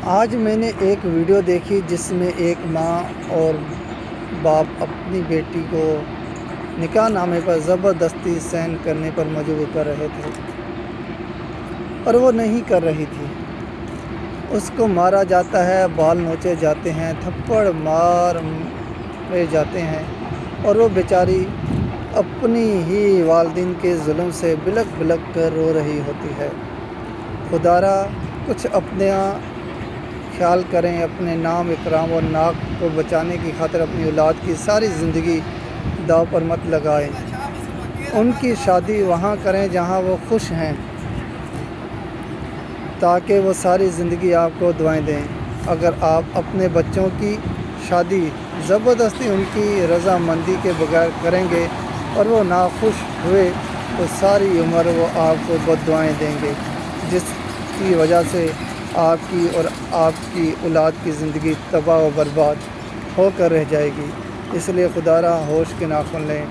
آج میں نے ایک ویڈیو دیکھی جس میں ایک ماں اور باپ اپنی بیٹی کو نکاح نامے پر زبردستی سائن کرنے پر مجبور کر رہے تھے اور وہ نہیں کر رہی تھی۔ اس کو مارا جاتا ہے، بال نوچے جاتے ہیں، تھپڑ مارے جاتے ہیں اور وہ بیچاری اپنی ہی والدین کے ظلم سے بلک بلک کر رو رہی ہوتی ہے۔ خدارا کچھ اپنا خیال کریں، اپنے نام اکرام اور ناک کو بچانے کی خاطر اپنی اولاد کی ساری زندگی داؤ پر مت لگائیں۔ ان کی شادی وہاں کریں جہاں وہ خوش ہیں تاکہ وہ ساری زندگی آپ کو دعائیں دیں۔ اگر آپ اپنے بچوں کی شادی زبردستی ان کی رضامندی کے بغیر کریں گے اور وہ ناخوش ہوئے تو ساری عمر وہ آپ کو بد دعائیں دیں گے، جس کی وجہ سے آپ کی اور آپ کی اولاد کی زندگی تباہ و برباد ہو کر رہ جائے گی۔ اس لیے خدارا ہوش کے ناخن لیں۔